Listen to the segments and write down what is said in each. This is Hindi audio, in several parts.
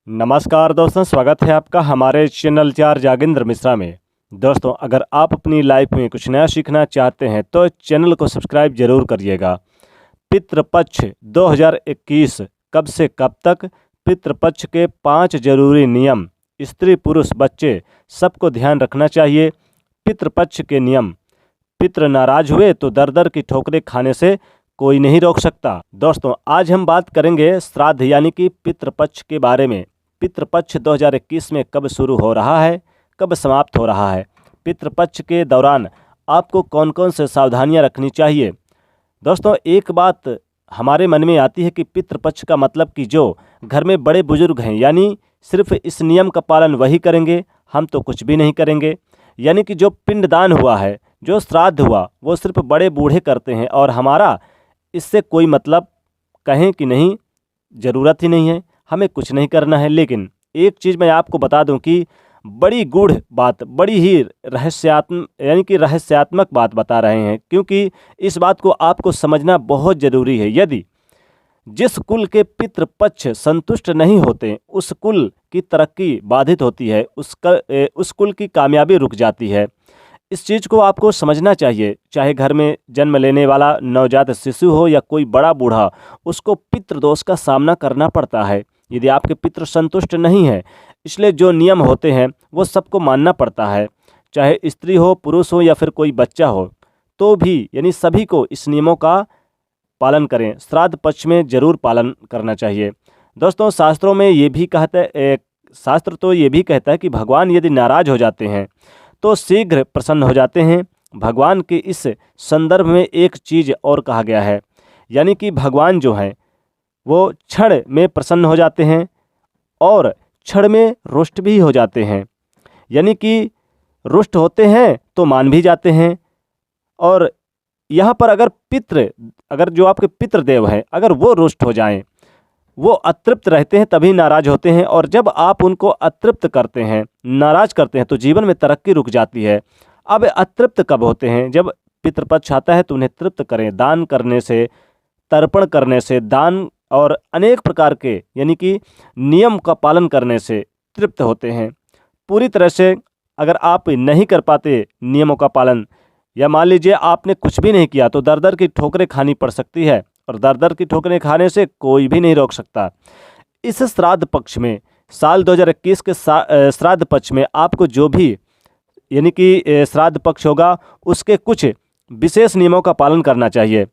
नमस्कार दोस्तों, स्वागत है आपका हमारे चैनल चार जागेंद्र मिश्रा में। दोस्तों, अगर आप अपनी लाइफ में कुछ नया सीखना चाहते हैं तो चैनल को सब्सक्राइब जरूर करिएगा। पितृपक्ष 2021 कब से कब तक, पितृपक्ष के 5 जरूरी नियम स्त्री पुरुष बच्चे सबको ध्यान रखना चाहिए। पितृपक्ष के नियम, पितृ नाराज हुए तो दर दर की ठोकरें खाने से कोई नहीं रोक सकता। दोस्तों, आज हम बात करेंगे श्राद्ध यानी कि पितृपक्ष के बारे में। पितृपक्ष 2021 में कब शुरू हो रहा है, कब समाप्त हो रहा है, पितृपक्ष के दौरान आपको कौन कौन से सावधानियां रखनी चाहिए। दोस्तों, एक बात हमारे मन में आती है कि पितृपक्ष का मतलब कि जो घर में बड़े बुजुर्ग हैं यानी सिर्फ इस नियम का पालन वही करेंगे, हम तो कुछ भी नहीं करेंगे। यानी कि जो पिंडदान हुआ है, जो श्राद्ध हुआ, वो सिर्फ बड़े बूढ़े करते हैं और हमारा इससे कोई मतलब कहें कि नहीं, ज़रूरत ही नहीं है, हमें कुछ नहीं करना है। लेकिन एक चीज़ मैं आपको बता दूं कि बड़ी गूढ़ बात, बड़ी ही रहस्यात्मक बात बता रहे हैं, क्योंकि इस बात को आपको समझना बहुत ज़रूरी है। यदि जिस कुल के पितृपक्ष संतुष्ट नहीं होते, उस कुल की तरक्की बाधित होती है, उस कुल की कामयाबी रुक जाती है। इस चीज़ को आपको समझना चाहिए। चाहे घर में जन्म लेने वाला नवजात शिशु हो या कोई बड़ा बूढ़ा, उसको पितृदोष का सामना करना पड़ता है यदि आपके पितृ संतुष्ट नहीं है। इसलिए जो नियम होते हैं वो सबको मानना पड़ता है, चाहे स्त्री हो, पुरुष हो या फिर कोई बच्चा हो, तो भी यानी सभी को इस नियमों का पालन करें। श्राद्ध पक्ष में ज़रूर पालन करना चाहिए। दोस्तों, शास्त्रों में ये भी शास्त्र तो ये भी कहता है कि भगवान यदि नाराज़ हो जाते हैं तो शीघ्र प्रसन्न हो जाते हैं। भगवान के इस संदर्भ में एक चीज़ और कहा गया है, यानी कि भगवान जो हैं वो क्षण में प्रसन्न हो जाते हैं और क्षण में रुष्ट भी हो जाते हैं। यानी कि रुष्ट होते हैं तो मान भी जाते हैं। और यहाँ पर अगर जो आपके पितृदेव हैं, अगर वो रुष्ट हो जाएं, वो अतृप्त रहते हैं, तभी नाराज होते हैं। और जब आप उनको अतृप्त करते हैं, नाराज करते हैं, तो जीवन में तरक्की रुक जाती है। अब अतृप्त कब होते हैं? जब पितृपक्ष आता है तो उन्हें तृप्त करें। दान करने से, तर्पण करने से, दान और अनेक प्रकार के यानी कि नियम का पालन करने से तृप्त होते हैं। पूरी तरह से अगर आप नहीं कर पाते नियमों का पालन, या मान लीजिए आपने कुछ भी नहीं किया, तो दर दर की ठोकरें खानी पड़ सकती है, और दर दर की ठोकरें खाने से कोई भी नहीं रोक सकता। इस श्राद्ध पक्ष में, साल 2021 के श्राद्ध पक्ष में आपको जो भी यानी कि श्राद्ध पक्ष होगा, उसके कुछ विशेष नियमों का पालन करना चाहिए।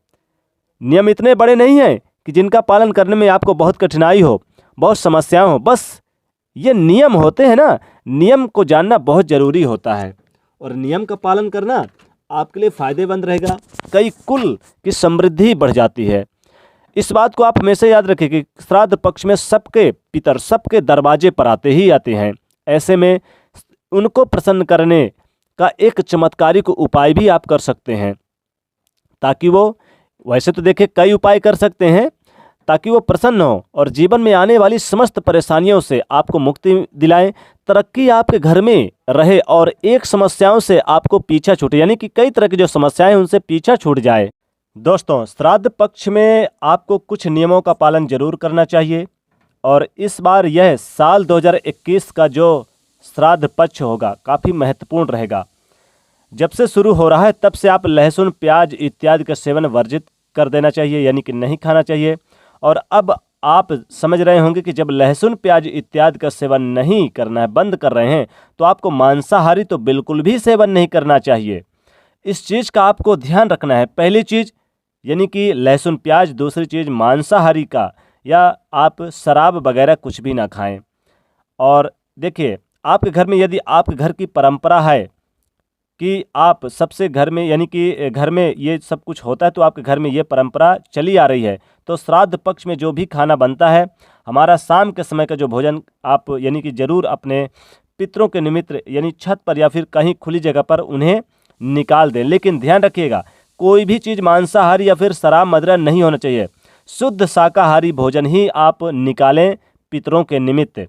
नियम इतने बड़े नहीं हैं कि जिनका पालन करने में आपको बहुत कठिनाई हो, बहुत समस्याएं हो। बस ये नियम होते हैं ना, नियम को जानना बहुत ज़रूरी होता है, और नियम का पालन करना आपके लिए फ़ायदेमंद रहेगा। कई कुल की समृद्धि बढ़ जाती है। इस बात को आप हमेशा याद रखें कि श्राद्ध पक्ष में सबके पितर सबके दरवाजे पर आते हैं। ऐसे में उनको प्रसन्न करने का एक चमत्कारिक उपाय भी आप कर सकते हैं, ताकि वो, वैसे तो देखिए कई उपाय कर सकते हैं, ताकि वो प्रसन्न हो और जीवन में आने वाली समस्त परेशानियों से आपको मुक्ति दिलाएं, तरक्की आपके घर में रहे और एक समस्याओं से आपको पीछा छूटे, यानी कि कई तरह की जो समस्याएं हैं उनसे पीछा छूट जाए। दोस्तों, श्राद्ध पक्ष में आपको कुछ नियमों का पालन जरूर करना चाहिए। और इस बार यह साल 2021 का जो श्राद्ध पक्ष होगा काफ़ी महत्वपूर्ण रहेगा। जब से शुरू हो रहा है तब से आप लहसुन, प्याज इत्यादि का सेवन वर्जित कर देना चाहिए, यानी कि नहीं खाना चाहिए। और अब आप समझ रहे होंगे कि जब लहसुन, प्याज इत्यादि का सेवन नहीं करना है, बंद कर रहे हैं, तो आपको मांसाहारी तो बिल्कुल भी सेवन नहीं करना चाहिए। इस चीज़ का आपको ध्यान रखना है। पहली चीज़ यानी कि लहसुन, प्याज, दूसरी चीज़ मांसाहारी का, या आप शराब वगैरह कुछ भी ना खाएं। और देखिए, आपके घर में यदि आपके घर की परंपरा है कि आप सबसे घर में यानी कि घर में ये सब कुछ होता है, तो आपके घर में ये परंपरा चली आ रही है, तो श्राद्ध पक्ष में जो भी खाना बनता है, हमारा शाम के समय का जो भोजन, आप यानी कि ज़रूर अपने पितरों के निमित्त यानी छत पर या फिर कहीं खुली जगह पर उन्हें निकाल दें। लेकिन ध्यान रखिएगा, कोई भी चीज़ मांसाहारी या फिर शराब मदिरा नहीं होना चाहिए। शुद्ध शाकाहारी भोजन ही आप निकालें पितरों के निमित्त।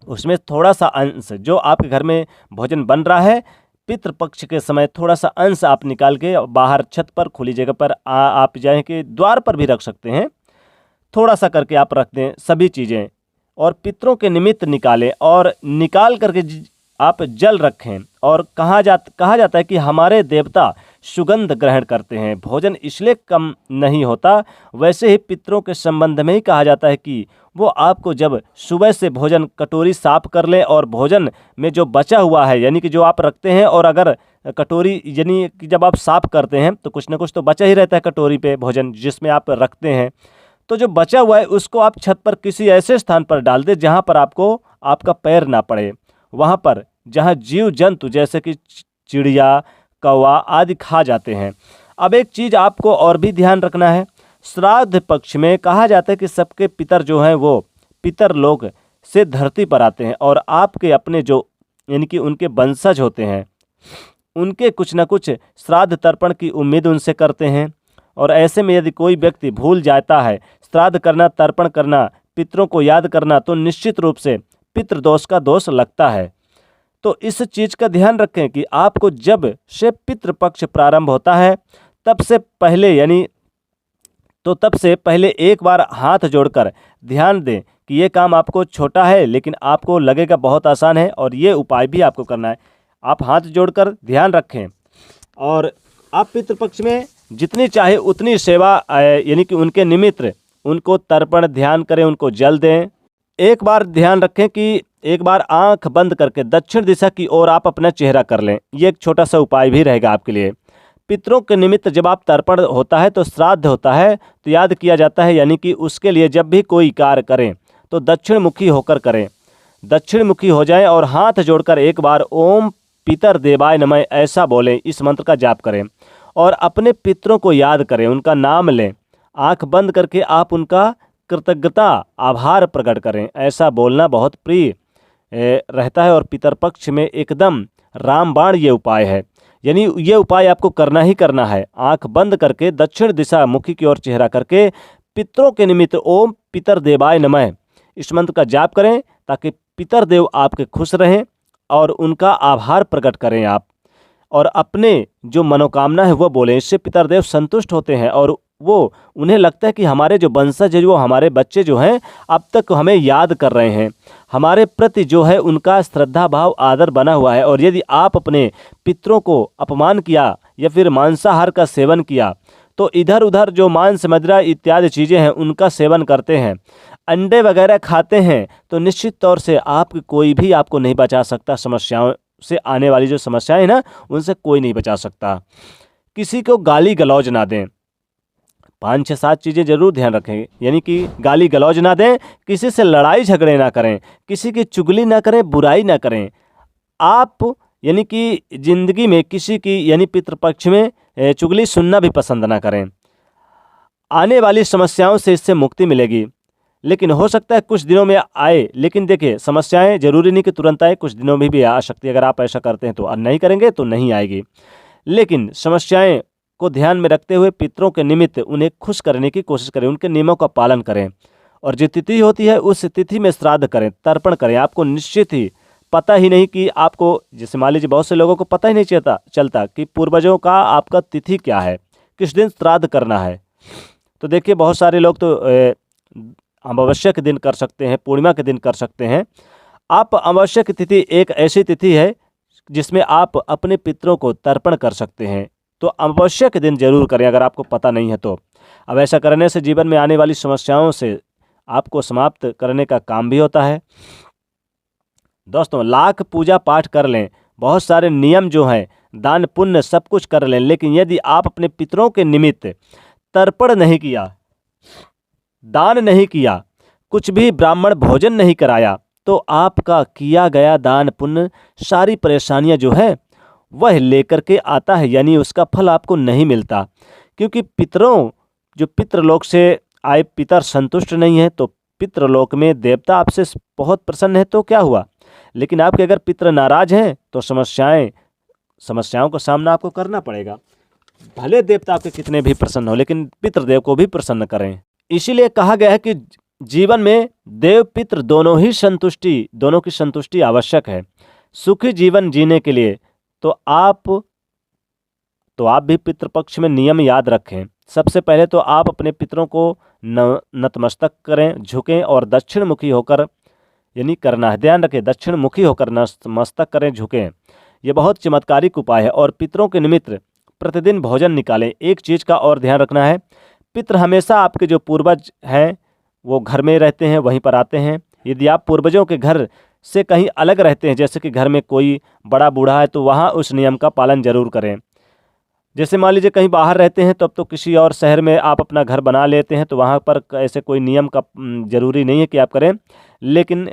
उसमें थोड़ा सा अंश, जो आपके घर में भोजन बन रहा है, पितृपक्ष के समय थोड़ा सा अंश आप निकाल के बाहर छत पर, खुली जगह पर आप जाएं कि द्वार पर भी रख सकते हैं, थोड़ा सा करके आप रख दें सभी चीज़ें। और पितरों के निमित्त निकालें और निकाल करके आप जल रखें। और कहा जाता है कि हमारे देवता सुगंध ग्रहण करते हैं, भोजन इसलिए कम नहीं होता। वैसे ही पितरों के संबंध में ही कहा जाता है कि वो आपको जब सुबह से भोजन कटोरी साफ कर लें और भोजन में जो बचा हुआ है यानी कि जो आप रखते हैं, और अगर कटोरी यानी कि जब आप साफ करते हैं तो कुछ ना कुछ तो बचा ही रहता है कटोरी पे भोजन जिसमें आप रखते हैं, तो जो बचा हुआ है उसको आप छत पर किसी ऐसे स्थान पर डाल दें जहाँ पर आपको आपका पैर ना पड़े, वहाँ पर जहाँ जीव जंतु जैसे कि चिड़िया, कौवा आदि खा जाते हैं। अब एक चीज़ आपको और भी ध्यान रखना है, श्राद्ध पक्ष में कहा जाता है कि सबके पितर जो हैं वो पितर लोक से धरती पर आते हैं और आपके अपने जो यानी कि उनके वंशज होते हैं उनके कुछ न कुछ श्राद्ध तर्पण की उम्मीद उनसे करते हैं। और ऐसे में यदि कोई व्यक्ति भूल जाता है श्राद्ध करना, तर्पण करना, पितरों को याद करना, तो निश्चित रूप से पितृदोष का दोष लगता है। तो इस चीज़ का ध्यान रखें कि आपको जब से पितृपक्ष प्रारंभ होता है तब से पहले एक बार हाथ जोड़कर ध्यान दें कि ये काम आपको छोटा है लेकिन आपको लगेगा बहुत आसान है और ये उपाय भी आपको करना है। आप हाथ जोड़कर ध्यान रखें और आप पितृपक्ष में जितनी चाहे उतनी सेवा यानी कि उनके निमित्त उनको तर्पण ध्यान करें, उनको जल दें। एक बार ध्यान रखें कि एक बार आंख बंद करके दक्षिण दिशा की ओर आप अपना चेहरा कर लें, ये एक छोटा सा उपाय भी रहेगा आपके लिए। पितरों के निमित्त जब आप तर्पण होता है तो श्राद्ध होता है तो याद किया जाता है, यानी कि उसके लिए जब भी कोई कार्य करें तो दक्षिण मुखी होकर करें, दक्षिण मुखी हो जाएं और हाथ जोड़कर एक बार ओम पितर देवाय नमः ऐसा बोलें, इस मंत्र का जाप करें और अपने पितरों को याद करें, उनका नाम लें। आंख बंद करके आप उनका कृतज्ञता आभार प्रकट करें, ऐसा बोलना बहुत प्रिय रहता है। और पितरपक्ष में एकदम रामबाण ये उपाय है, यानी ये उपाय आपको करना ही करना है। आंख बंद करके दक्षिण दिशा मुखी की ओर चेहरा करके पितरों के निमित्त ओम पितर देवाय नमः इस मंत्र का जाप करें ताकि पितर देव आपके खुश रहें और उनका आभार प्रकट करें आप, और अपने जो मनोकामना है वो बोलें। इससे पितर देव संतुष्ट होते हैं और वो उन्हें लगता है कि हमारे जो वंशज है, वो हमारे बच्चे जो हैं अब तक हमें याद कर रहे हैं, हमारे प्रति जो है उनका श्रद्धा भाव आदर बना हुआ है। और यदि आप अपने पितरों को अपमान किया या फिर मांसाहार का सेवन किया तो इधर उधर जो मांस, मदिरा इत्यादि चीज़ें हैं उनका सेवन करते हैं, अंडे वगैरह खाते हैं, तो निश्चित तौर से आपकी कोई भी आपको नहीं बचा सकता। समस्याओं से आने वाली जो समस्याएं हैं ना, उनसे कोई नहीं बचा सकता। किसी को गाली गलौज ना दें, 5 6 7 चीज़ें जरूर ध्यान रखें, यानी कि गाली गलौज ना दें, किसी से लड़ाई झगड़े ना करें, किसी की चुगली ना करें, बुराई ना करें। आप यानी कि ज़िंदगी में किसी की यानी पितृपक्ष में चुगली सुनना भी पसंद ना करें। आने वाली समस्याओं से इससे मुक्ति मिलेगी, लेकिन हो सकता है कुछ दिनों में आए, लेकिन देखिए समस्याएं जरूरी नहीं कि तुरंत आए, कुछ दिनों में भी आ सकती है। अगर आप ऐसा करते हैं तो नहीं करेंगे तो नहीं आएगी, लेकिन समस्याएं को ध्यान में रखते हुए पितरों के निमित्त उन्हें खुश करने की कोशिश करें, उनके नियमों का पालन करें और जो तिथि होती है उस तिथि में श्राद्ध करें, तर्पण करें। आपको निश्चित ही पता ही नहीं कि आपको, जैसे मान लीजिए बहुत से लोगों को पता ही नहीं चलता कि पूर्वजों का आपका तिथि क्या है, किस दिन श्राद्ध करना है। तो देखिए बहुत सारे लोग तो अमावस्या के दिन कर सकते हैं, पूर्णिमा के दिन कर सकते हैं। आप अमावस्या की तिथि एक ऐसी तिथि है जिसमें आप अपने पितरों को तर्पण कर सकते हैं, तो अमावस्या के दिन जरूर करें अगर आपको पता नहीं है तो। अब ऐसा करने से जीवन में आने वाली समस्याओं से आपको समाप्त करने का काम भी होता है। दोस्तों, लाख पूजा पाठ कर लें, बहुत सारे नियम जो हैं, दान पुण्य सब कुछ कर लें, लेकिन यदि आप अपने पितरों के निमित्त तर्पण नहीं किया, दान नहीं किया, कुछ भी ब्राह्मण भोजन नहीं कराया, तो आपका किया गया दान पुण्य सारी परेशानियां जो है वह लेकर के आता है, यानी उसका फल आपको नहीं मिलता। क्योंकि पितरों जो पितृलोक से आए पितर संतुष्ट नहीं है, तो पितृलोक में देवता आपसे बहुत प्रसन्न है तो क्या हुआ, लेकिन आपके अगर पितर नाराज हैं तो समस्याओं का सामना आपको करना पड़ेगा। भले देवता आपके कितने भी प्रसन्न हो, लेकिन पितृदेव को भी प्रसन्न करें। इसीलिए कहा गया है कि जीवन में देव पितृ दोनों की संतुष्टि आवश्यक है सुखी जीवन जीने के लिए। तो आप भी पितृपक्ष में नियम याद रखें। सबसे पहले तो आप अपने पितरों को नतमस्तक करें, झुकें और दक्षिण मुखी होकर यानी करना है। ध्यान रखें, दक्षिण मुखी होकर मस्तक करें झुकें। ये बहुत चमत्कारिक उपाय है। और पितरों के निमित्त प्रतिदिन भोजन निकालें। एक चीज़ का और ध्यान रखना है, पितृ हमेशा आपके जो पूर्वज हैं वो घर में रहते हैं, वहीं पर आते हैं। यदि आप पूर्वजों के घर से कहीं अलग रहते हैं, जैसे कि घर में कोई बड़ा बूढ़ा है, तो वहाँ उस नियम का पालन जरूर करें। जैसे मान लीजिए कहीं बाहर रहते हैं, तब तो किसी और शहर में आप अपना घर बना लेते हैं, तो वहाँ पर ऐसे कोई नियम का जरूरी नहीं है कि आप करें, लेकिन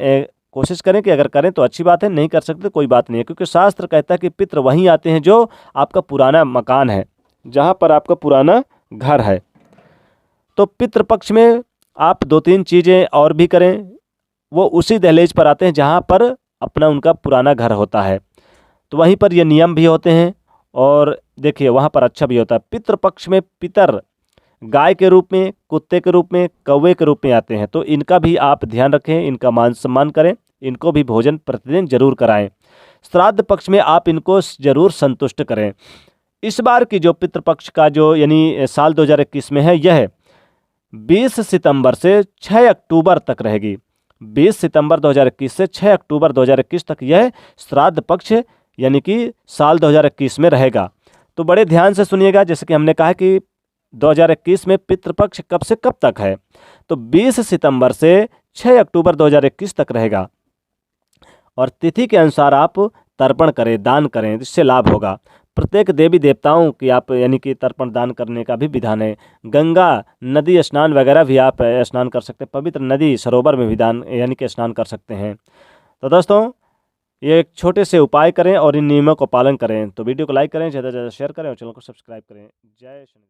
कोशिश करें कि अगर करें तो अच्छी बात है, नहीं कर सकते कोई बात नहीं है। क्योंकि शास्त्र कहता है कि पितृ वहीं आते हैं जो आपका पुराना मकान है, जहाँ पर आपका पुराना घर है। तो पितृपक्ष में आप 2-3 चीज़ें और भी करें, वो उसी दहलीज पर आते हैं जहाँ पर अपना उनका पुराना घर होता है, तो वहीं पर ये नियम भी होते हैं। और देखिए वहाँ पर अच्छा भी होता है। पितृपक्ष में पितर गाय के रूप में, कुत्ते के रूप में, कौवे के रूप में आते हैं, तो इनका भी आप ध्यान रखें, इनका मान सम्मान करें, इनको भी भोजन प्रतिदिन जरूर कराएं। श्राद्ध पक्ष में आप इनको जरूर संतुष्ट करें। इस बार की जो पितृपक्ष का जो यानी साल 2021 में है, यह 20 सितंबर से 6 अक्टूबर तक रहेगी। 20 सितंबर 2021 से 6 अक्टूबर 2021 तक यह श्राद्ध पक्ष यानी कि साल 2021 में रहेगा। तो बड़े ध्यान से सुनिएगा। जैसे कि हमने कहा कि 2021 में पितृपक्ष कब से कब तक है, तो 20 सितंबर से 6 अक्टूबर 2021 तक रहेगा। और तिथि के अनुसार आप तर्पण करें, दान करें, इससे लाभ होगा। प्रत्येक देवी देवताओं की आप यानी कि तर्पण दान करने का भी विधान है। गंगा नदी स्नान वगैरह भी आप स्नान कर सकते हैं। पवित्र नदी सरोवर में भी दान यानी कि स्नान कर सकते हैं। तो दोस्तों, ये एक छोटे से उपाय करें और इन नियमों को पालन करें। तो वीडियो को लाइक करें, ज़्यादा से ज़्यादा शेयर करें और चैनल को सब्सक्राइब करें। जय श्री